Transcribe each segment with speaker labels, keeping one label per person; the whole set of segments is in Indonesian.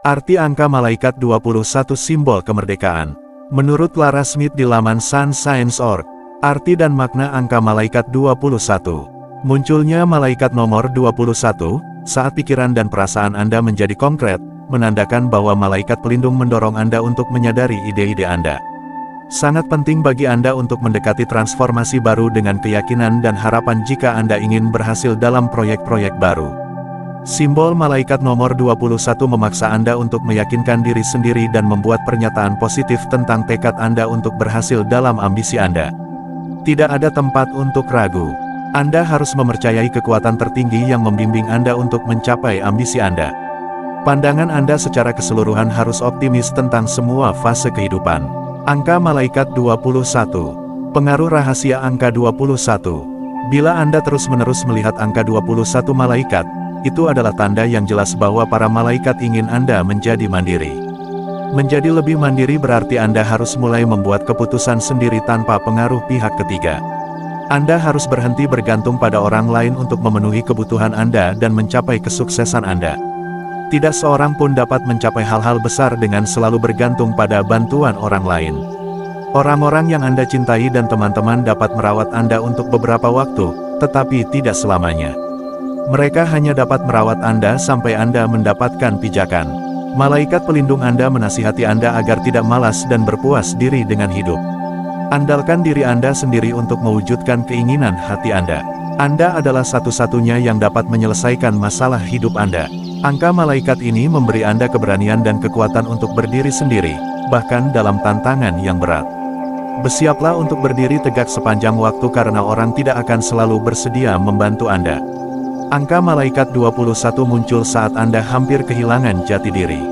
Speaker 1: Arti angka malaikat 21 simbol kemerdekaan. Menurut Clara Smith di laman sunscience.org, arti dan makna angka malaikat 21. Munculnya malaikat nomor 21, saat pikiran dan perasaan Anda menjadi konkret, menandakan bahwa malaikat pelindung mendorong Anda untuk menyadari ide-ide Anda. Sangat penting bagi Anda untuk mendekati transformasi baru dengan keyakinan dan harapan jika Anda ingin berhasil dalam proyek-proyek baru. Simbol malaikat nomor 21 memaksa Anda untuk meyakinkan diri sendiri dan membuat pernyataan positif tentang tekad Anda untuk berhasil dalam ambisi Anda. Tidak ada tempat untuk ragu. Anda harus mempercayai kekuatan tertinggi yang membimbing Anda untuk mencapai ambisi Anda. Pandangan Anda secara keseluruhan harus optimis tentang semua fase kehidupan. Angka malaikat 21. Pengaruh rahasia angka 21. Bila Anda terus-menerus melihat angka 21 malaikat, itu adalah tanda yang jelas bahwa para malaikat ingin Anda menjadi mandiri. Menjadi lebih mandiri berarti Anda harus mulai membuat keputusan sendiri tanpa pengaruh pihak ketiga. Anda harus berhenti bergantung pada orang lain untuk memenuhi kebutuhan Anda dan mencapai kesuksesan Anda. Tidak seorang pun dapat mencapai hal-hal besar dengan selalu bergantung pada bantuan orang lain. Orang-orang yang Anda cintai dan teman-teman dapat merawat Anda untuk beberapa waktu, tetapi tidak selamanya. Mereka hanya dapat merawat Anda sampai Anda mendapatkan pijakan. Malaikat pelindung Anda menasihati Anda agar tidak malas dan berpuas diri dengan hidup. Andalkan diri Anda sendiri untuk mewujudkan keinginan hati Anda. Anda adalah satu-satunya yang dapat menyelesaikan masalah hidup Anda. Angka malaikat ini memberi Anda keberanian dan kekuatan untuk berdiri sendiri, bahkan dalam tantangan yang berat. Bersiaplah untuk berdiri tegak sepanjang waktu karena orang tidak akan selalu bersedia membantu Anda. Angka malaikat 21 muncul saat Anda hampir kehilangan jati diri.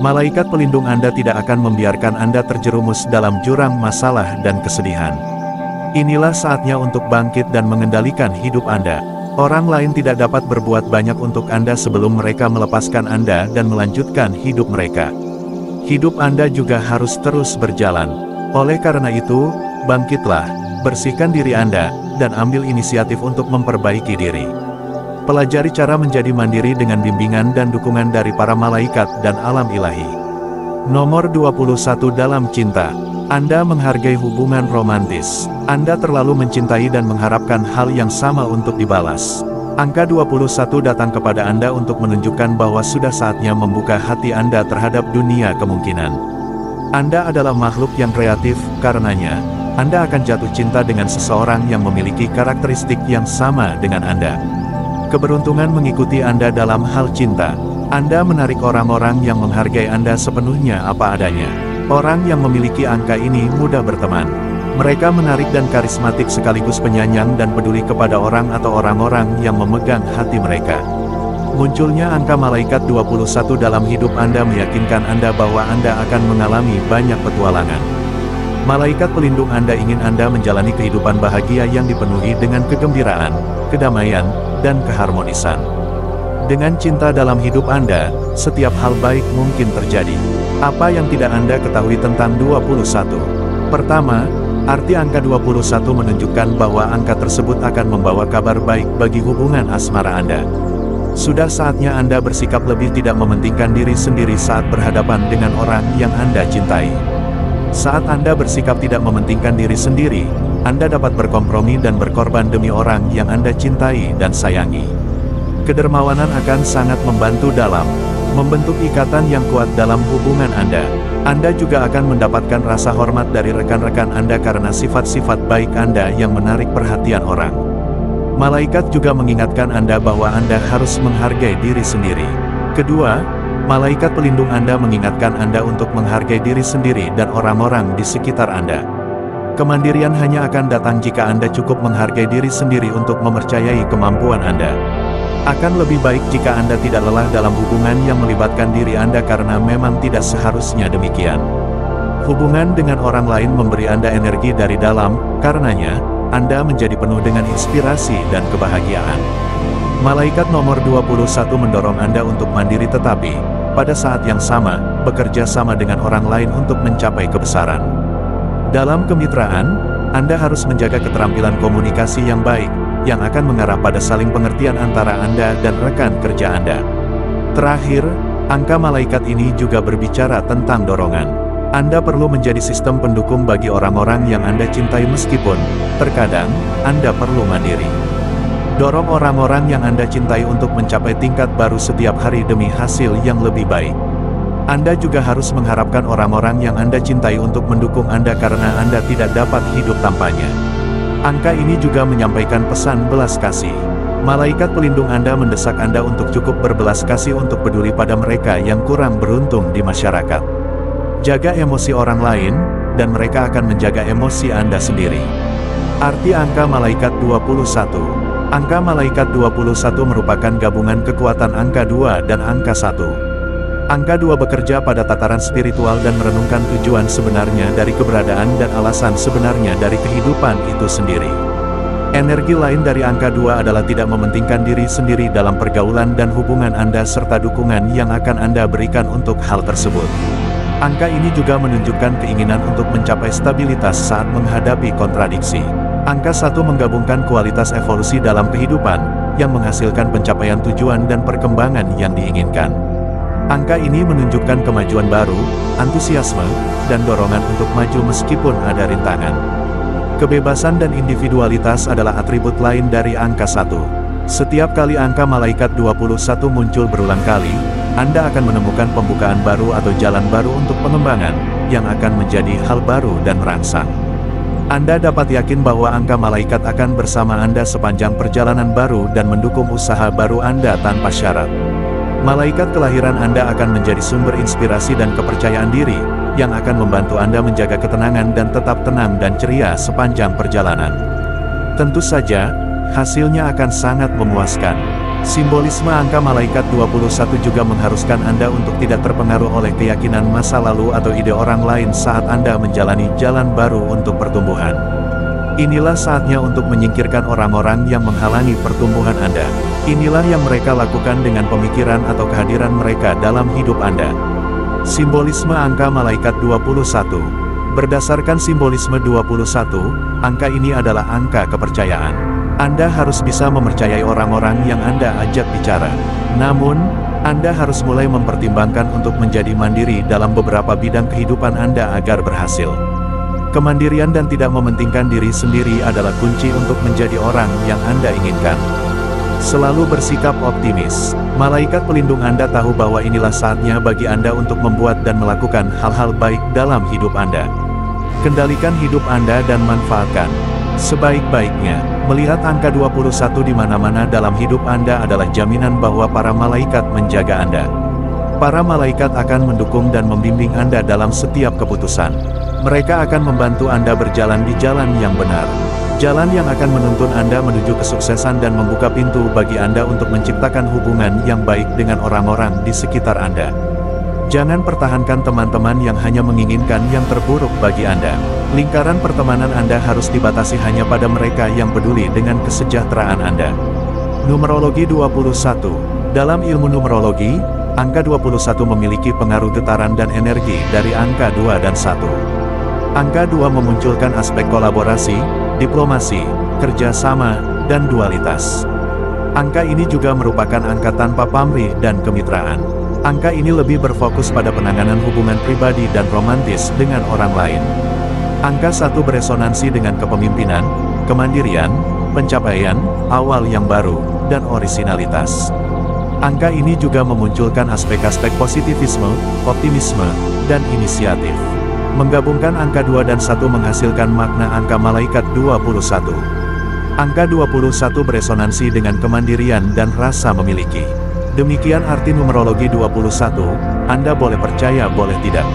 Speaker 1: Malaikat pelindung Anda tidak akan membiarkan Anda terjerumus dalam jurang masalah dan kesedihan. Inilah saatnya untuk bangkit dan mengendalikan hidup Anda. Orang lain tidak dapat berbuat banyak untuk Anda sebelum mereka melepaskan Anda dan melanjutkan hidup mereka. Hidup Anda juga harus terus berjalan. Oleh karena itu, bangkitlah, bersihkan diri Anda, dan ambil inisiatif untuk memperbaiki diri. Pelajari cara menjadi mandiri dengan bimbingan dan dukungan dari para malaikat dan alam ilahi. Nomor 21 dalam cinta. Anda menghargai hubungan romantis. Anda terlalu mencintai dan mengharapkan hal yang sama untuk dibalas. Angka 21 datang kepada Anda untuk menunjukkan bahwa sudah saatnya membuka hati Anda terhadap dunia kemungkinan. Anda adalah makhluk yang kreatif, karenanya, Anda akan jatuh cinta dengan seseorang yang memiliki karakteristik yang sama dengan Anda. Keberuntungan mengikuti Anda dalam hal cinta. Anda menarik orang-orang yang menghargai Anda sepenuhnya apa adanya. Orang yang memiliki angka ini mudah berteman. Mereka menarik dan karismatik sekaligus penyayang dan peduli kepada orang atau orang-orang yang memegang hati mereka. Munculnya angka malaikat 21 dalam hidup Anda meyakinkan Anda bahwa Anda akan mengalami banyak petualangan. Malaikat pelindung Anda ingin Anda menjalani kehidupan bahagia yang dipenuhi dengan kegembiraan, kedamaian, dan keharmonisan. Dengan cinta dalam hidup Anda, setiap hal baik mungkin terjadi. Apa yang tidak Anda ketahui tentang 21? Pertama, arti angka 21 menunjukkan bahwa angka tersebut akan membawa kabar baik bagi hubungan asmara Anda. Sudah saatnya Anda bersikap lebih tidak mementingkan diri sendiri saat berhadapan dengan orang yang Anda cintai. Saat Anda bersikap tidak mementingkan diri sendiri, Anda dapat berkompromi dan berkorban demi orang yang Anda cintai dan sayangi. Kedermawanan akan sangat membantu dalam membentuk ikatan yang kuat dalam hubungan Anda. Anda juga akan mendapatkan rasa hormat dari rekan-rekan Anda karena sifat-sifat baik Anda yang menarik perhatian orang. Malaikat juga mengingatkan Anda bahwa Anda harus menghargai diri sendiri. Kedua, malaikat pelindung Anda mengingatkan Anda untuk menghargai diri sendiri dan orang-orang di sekitar Anda. Kemandirian hanya akan datang jika Anda cukup menghargai diri sendiri untuk mempercayai kemampuan Anda. Akan lebih baik jika Anda tidak lelah dalam hubungan yang melibatkan diri Anda karena memang tidak seharusnya demikian. Hubungan dengan orang lain memberi Anda energi dari dalam, karenanya, Anda menjadi penuh dengan inspirasi dan kebahagiaan. Malaikat nomor 21 mendorong Anda untuk mandiri tetapi, pada saat yang sama, bekerja sama dengan orang lain untuk mencapai kebesaran. Dalam kemitraan, Anda harus menjaga keterampilan komunikasi yang baik, yang akan mengarah pada saling pengertian antara Anda dan rekan kerja Anda. Terakhir, Angka malaikat ini juga berbicara tentang dorongan. Anda perlu menjadi sistem pendukung bagi orang-orang yang Anda cintai meskipun, terkadang, Anda perlu mandiri. Dorong orang-orang yang Anda cintai untuk mencapai tingkat baru setiap hari demi hasil yang lebih baik. Anda juga harus mengharapkan orang-orang yang Anda cintai untuk mendukung Anda karena Anda tidak dapat hidup tanpanya. Angka ini juga menyampaikan pesan belas kasih. Malaikat pelindung Anda mendesak Anda untuk cukup berbelas kasih untuk peduli pada mereka yang kurang beruntung di masyarakat. Jaga emosi orang lain, dan mereka akan menjaga emosi Anda sendiri. Arti angka malaikat 21. Angka malaikat 21 merupakan gabungan kekuatan angka 2 dan angka 1. Angka 2 bekerja pada tataran spiritual dan merenungkan tujuan sebenarnya dari keberadaan dan alasan sebenarnya dari kehidupan itu sendiri. Energi lain dari angka 2 adalah tidak mementingkan diri sendiri dalam pergaulan dan hubungan Anda serta dukungan yang akan Anda berikan untuk hal tersebut. Angka ini juga menunjukkan keinginan untuk mencapai stabilitas saat menghadapi kontradiksi. Angka 1 menggabungkan kualitas evolusi dalam kehidupan, yang menghasilkan pencapaian tujuan dan perkembangan yang diinginkan. Angka ini menunjukkan kemajuan baru, antusiasme, dan dorongan untuk maju meskipun ada rintangan. Kebebasan dan individualitas adalah atribut lain dari angka 1. Setiap kali angka malaikat 21 muncul berulang kali, Anda akan menemukan pembukaan baru atau jalan baru untuk pengembangan, yang akan menjadi hal baru dan merangsang. Anda dapat yakin bahwa angka malaikat akan bersama Anda sepanjang perjalanan baru dan mendukung usaha baru Anda tanpa syarat. Malaikat kelahiran Anda akan menjadi sumber inspirasi dan kepercayaan diri, yang akan membantu Anda menjaga ketenangan dan tetap tenang dan ceria sepanjang perjalanan. Tentu saja, hasilnya akan sangat memuaskan. Simbolisme angka malaikat 21 juga mengharuskan Anda untuk tidak terpengaruh oleh keyakinan masa lalu atau ide orang lain saat Anda menjalani jalan baru untuk pertumbuhan. Inilah saatnya untuk menyingkirkan orang-orang yang menghalangi pertumbuhan Anda. Inilah yang mereka lakukan dengan pemikiran atau kehadiran mereka dalam hidup Anda. Simbolisme angka malaikat 21. Berdasarkan simbolisme 21, angka ini adalah angka kepercayaan. Anda harus bisa mempercayai orang-orang yang Anda ajak bicara. Namun, Anda harus mulai mempertimbangkan untuk menjadi mandiri dalam beberapa bidang kehidupan Anda agar berhasil. Kemandirian dan tidak mementingkan diri sendiri adalah kunci untuk menjadi orang yang Anda inginkan. Selalu bersikap optimis. Malaikat pelindung Anda tahu bahwa inilah saatnya bagi Anda untuk membuat dan melakukan hal-hal baik dalam hidup Anda. Kendalikan hidup Anda dan manfaatkan sebaik-baiknya. Melihat angka 21 di mana-mana dalam hidup Anda adalah jaminan bahwa para malaikat menjaga Anda. Para malaikat akan mendukung dan membimbing Anda dalam setiap keputusan. Mereka akan membantu Anda berjalan di jalan yang benar. Jalan yang akan menuntun Anda menuju kesuksesan dan membuka pintu bagi Anda untuk menciptakan hubungan yang baik dengan orang-orang di sekitar Anda. Jangan pertahankan teman-teman yang hanya menginginkan yang terburuk bagi Anda. Lingkaran pertemanan Anda harus dibatasi hanya pada mereka yang peduli dengan kesejahteraan Anda. Numerologi 21. Dalam ilmu numerologi, angka 21 memiliki pengaruh getaran dan energi dari angka 2 dan 1. Angka 2 memunculkan aspek kolaborasi, diplomasi, kerjasama, dan dualitas. Angka ini juga merupakan angka tanpa pamrih dan kemitraan. Angka ini lebih berfokus pada penanganan hubungan pribadi dan romantis dengan orang lain. Angka 1 beresonansi dengan kepemimpinan, kemandirian, pencapaian, awal yang baru, dan orisinalitas. Angka ini juga memunculkan aspek-aspek positivisme, optimisme, dan inisiatif. Menggabungkan angka 2 dan 1 menghasilkan makna angka malaikat 21. Angka 21 beresonansi dengan kemandirian dan rasa memiliki. Demikian arti numerologi 21, Anda boleh percaya boleh tidak.